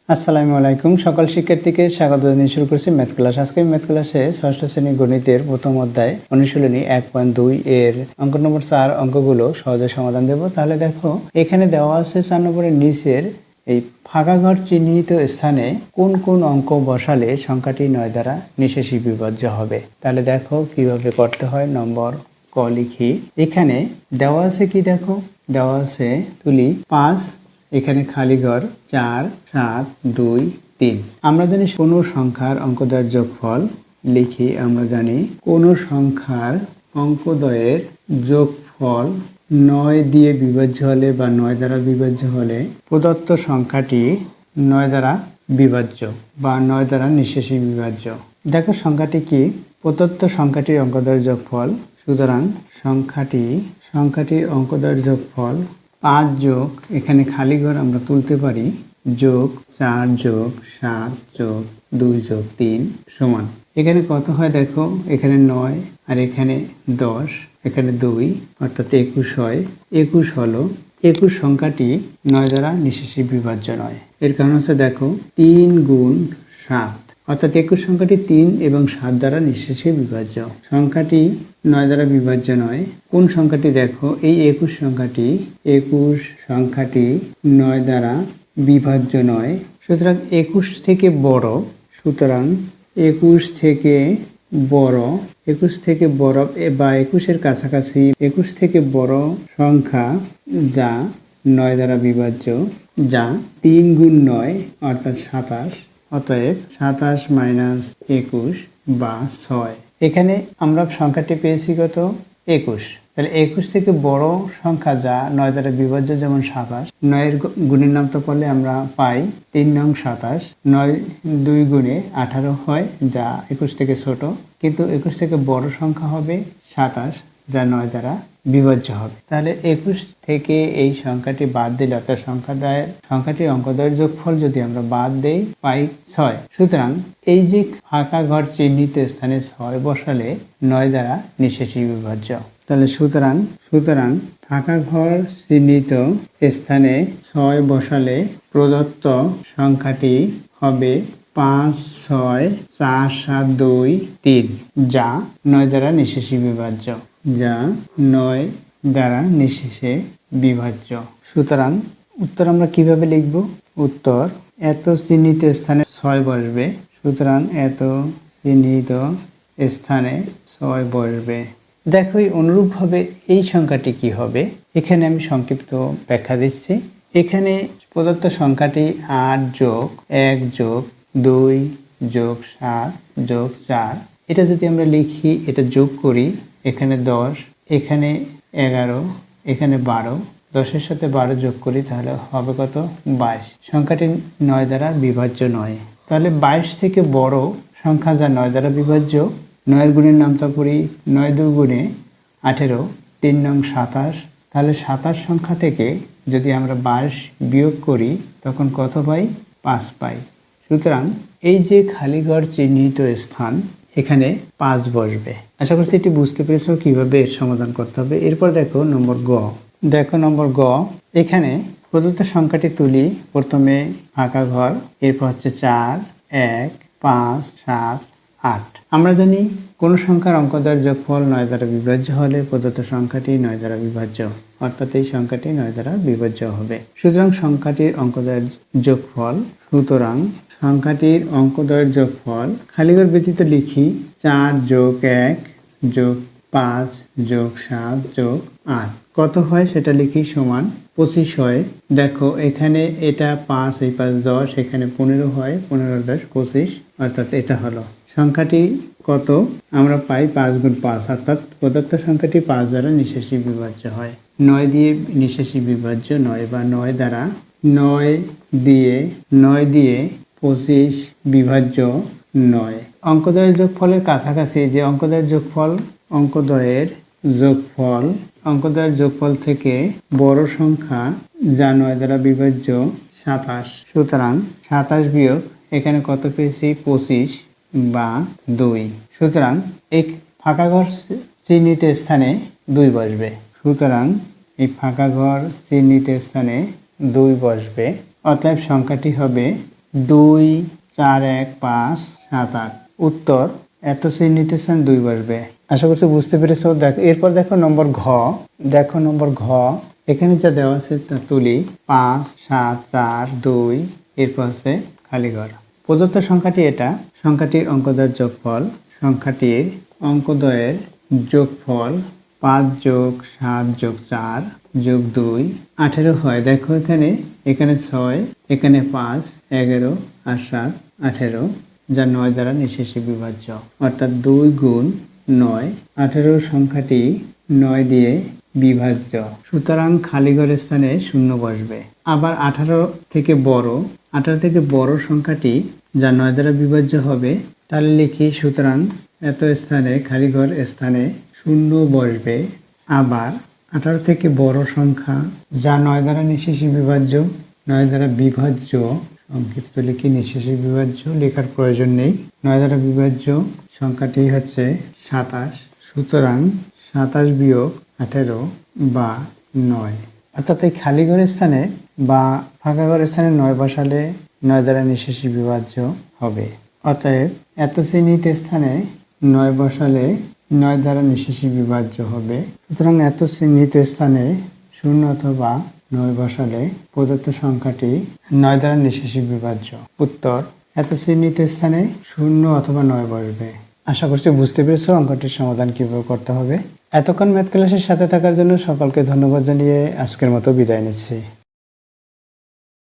আসসালামু আলাইকুম। সকল শিক্ষার্থীকে স্বাগত জানিয়ে শুরু করছি ম্যাথ ক্লাস। আজকে ম্যাথ ক্লাসে ষষ্ঠ শ্রেণী গণিতের প্রথম অধ্যায় অনুশীলনী 1.2 এর অঙ্ক নম্বর 4 অঙ্কগুলো সহজে সমাধান দেব। তাহলে দেখো, এখানে দেওয়া আছে 4 নম্বরের নিচের এই ফাঁকা ঘর চিহ্নিত স্থানে কোন কোন অঙ্ক বসালে সংখ্যাটি 9 দ্বারা নিঃশেষী বিভাজ্য হবে। তাহলে দেখো কিভাবে করতে হয়। নম্বর ক লিখি। এখানে দেওয়া আছে কি দেখো, দেওয়া আছে তুলি 5, এখানে খালি ঘর 4, 7, 2, 3। আমরা জানি কোনো সংখ্যার অঙ্কদ্বয়ের যোগফল লিখি। আমরা জানি কোনো সংখ্যার অঙ্কদ্বয়ের যোগফল 9 দিয়ে বিভাজ্য হলে বা 9 দ্বারা বিভাজ্য হলে প্রদত্ত সংখ্যাটি 9 দ্বারা বিভাজ্য বা 9 দ্বারা নিঃশেষী বিভাজ্য। দেখো সংখ্যাটি কি, প্রদত্ত সংখ্যাটির অঙ্কদ্বয়ের যোগফল। সুতরাং সংখ্যাটির অঙ্কদ্বয়ের যোগফল 5 যোগ এখানে খালি ঘর আমরা তুলতে পারি যোগ 4 যোগ 7 যোগ 2 যোগ 3 সমান এখানে কত হয় দেখো, এখানে 9 আর এখানে 10, এখানে 2 অর্থাৎ 21 হয়। 21 হলো 21 সংখ্যাটি 9 দ্বারা নিঃশেষী বিভাজ্য নয়। এর কারণ হচ্ছে দেখো 3 গুণ 7, অর্থাৎ 21 সংখ্যাটি 3 এবং 7 দ্বারা নিঃশেষী বিভাজ্য। সংখ্যাটি 9 দ্বারা বিভাজ্য নয়। কোন সংখ্যাটি দেখো, এই 21 সংখ্যাটি 9 দ্বারা বিভাজ্য নয়। সুতরাং 21 থেকে বড়, সুতরাং 21 থেকে বড় বা 21-এর কাছাকাছি 21 থেকে বড় সংখ্যা যা 9 দ্বারা বিভাজ্য, যা 3 গুণ 9 অর্থাৎ 27। অতএব 27 মাইনাস 21 বা 6। এখানে আমরা সংখ্যাটি পেয়েছি কত, 21। তাহলে 21 থেকে বড় সংখ্যা যা 9 দ্বারা বিভাজ্য, যেমন 27। 9-এর গুণের নামতা পড়লে আমরা পাই 3 নং 27। 9 2 গুণে 18 হয়, যা 21 থেকে ছোট। কিন্তু 21 থেকে বড় সংখ্যা হবে 27, যা 9 দ্বারা বিভাজ্য হবে। তাহলে 21 থেকে এই সংখ্যাটি বাদ দিলে, অর্থাৎ সংখ্যাটির অঙ্কদ্বয়ের যোগফল যদি আমরা বাদ দেই পাই 6। সুতরাং এই যে ফাঁকা ঘর চিহ্নিত স্থানে 6 বসালে 9 দ্বারা নিঃশেষী বিভাজ্য। তাহলে সুতরাং ফাঁকা ঘর চিহ্নিত স্থানে 6 বসালে প্রদত্ত সংখ্যাটি হবে 5, 6, 4, 7, 2, 3, যা 9 দ্বারা নিঃশেষী বিভাজ্য, যা 9 দ্বারা নিঃশেষে বিভাজ্য। সুতরাং উত্তর আমরা কিভাবে লিখব, উত্তর এত চিহ্নিত স্থানে 6 বসবে। সুতরাং এত চিহ্নিত স্থানে 6 বসবে। দেখো অনুরূপভাবে এই সংখ্যাটি কি হবে, এখানে আমি সংক্ষিপ্ত ব্যাখ্যা দিচ্ছি। এখানে প্রদত্ত সংখ্যাটি 8 যোগ 1 যোগ 2 যোগ 7 যোগ 4। এটা যদি আমরা লিখি, এটা যোগ করি, এখানে 10, এখানে 11, এখানে 12, 10-এর সাথে 12 যোগ করি, তাহলে হবে কত, 22। সংখ্যাটি 9 দ্বারা বিভাজ্য নয়। তাহলে 22 থেকে বড় সংখ্যা যা 9 দ্বারা বিভাজ্য, 9-এর গুণের নামতা করি, 9 2 গুণে 18, 3 নং 27। তাহলে 27 সংখ্যা থেকে যদি আমরা 22 বিয়োগ করি, তখন কত পাই, 5 পাই। সুতরাং এই যে খালি ঘর চিহ্নিত স্থান, এখানে 5 বসবে। আশা করছি এটি বুঝতে পেরেছো কিভাবে এর সমাধান করতে হবে। এরপর দেখো নম্বর গ। এখানে প্রদত্ত সংখ্যাটি তুলি। প্রথমে ফাঁকা ঘর, এরপর হচ্ছে 4, 1, 5, 7, 8। আমরা জানি কোন সংখ্যার অঙ্কদ্বয়ের যোগফল 9 দ্বারা বিভাজ্য হলে প্রদত্ত সংখ্যাটি 9 দ্বারা বিভাজ্য, অর্থাৎ এই সংখ্যাটি 9 দ্বারা বিভাজ্য হবে। সুতরাং সংখ্যাটির অঙ্কদ্বয়ের যোগফল খালিঘর ব্যতীত লিখি 4 যোগ 1 যোগ 5 যোগ 7 যোগ 8। কত হয় সেটা লিখি, সমান 25 হয়। দেখো এখানে এটা 5, এই 5 10, এখানে 15 হয়, 15 10 25, অর্থাৎ এটা হলো সংখ্যাটি কত, আমরা পাই 5 গুণ 5, অর্থাৎ প্রদত্ত সংখ্যাটি 5 দ্বারা নিঃশেষী বিভাজ্য হয়। 9 দিয়ে নিঃশেষী বিভাজ্য নয়, বা 9 দ্বারা 9 দিয়ে 25 বিভাজ্য নয়। অঙ্কদ্বয়ের যোগফলের কাছাকাছি যে অঙ্কদ্বয়ের যোগফল থেকে বড় সংখ্যা যা 9 দ্বারা বিভাজ্য 27। সুতরাং 27 বিয়োগ এখানে কত পেয়েছি, 25 বা 2। সুতরাং এই ফাঁকা ঘর চিহ্নিত স্থানে 2 বসবে। সুতরাং এই ফাঁকা ঘর চিহ্নিত স্থানে 2 বসবে। অতএব সংখ্যাটি হবে 2 4 1 5 7 8। উত্তর এত চিহ্নিত স্থান 2 বসবে। আশা করছি বুঝতে পেরেছো। দেখো এরপর দেখো নম্বর ঘ। দেখো নম্বর ঘ, এখানে যা দেওয়া আছে তা তুলি। 5 7 4 2, এরপর আছে খালি ঘর। প্রদত্ত সংখ্যাটি এটা। সংখ্যাটির অঙ্কদ্বয়ের যোগফল, সংখ্যাটির অঙ্কদ্বয়ের যোগফল 5 + 7 + 4 + 2 18 হয়। দেখো এখানে 6, এখানে 5, 11 আর 7 18, যা 9 দ্বারা নিঃশেষে বিভাজ্য। অর্থাৎ 2 × 9, 18 সংখ্যাটি 9 দিয়ে বিভাজ্য। সুতরাং খালি ঘরের স্থানে 0 বসবে। আবার 18 থেকে বড় সংখ্যাটি যা 9 দ্বারা বিভাজ্য হবে, তাহলে লিখি সুতরাং এত স্থানে খালি ঘর স্থানে 0 বসবে। আবার 18 থেকে বড় সংখ্যা যা 9 দ্বারা নিঃশেষে বিভাজ্য, 9 দ্বারা বিভাজ্য, সংক্ষিপ্ত লিখি নিঃশেষে বিভাজ্য, লেখার প্রয়োজন নেই। 9 দ্বারা বিভাজ্য সংখ্যাটি হচ্ছে 27। সুতরাং 27 - 18 বা 9। অর্থাৎ এই খালি ঘরের স্থানে বা ফাঁকা ঘরের স্থানে 9 বসালে 9 দ্বারা নিঃশেষে বিভাজ্য হবে। অতএব এত চিহ্নিত স্থানে 9 বসালে 9 দ্বারা নিঃশেষে বিভাজ্য হবে। সুতরাং এত চিহ্নিত স্থানে 0 অথবা 9 বসালে প্রদত্ত সংখ্যাটি 9 দ্বারা নিঃশেষে বিভাজ্য। উত্তর এত চিহ্নিত স্থানে 0 অথবা 9 বসবে। আশা করছি বুঝতে পেরেছো অঙ্কটির সমাধান কিভাবে করতে হবে। এতক্ষণ ম্যাথ ক্লাসের সাথে থাকার জন্য সকলকে ধন্যবাদ জানিয়ে আজকের মতো বিদায় নিচ্ছি।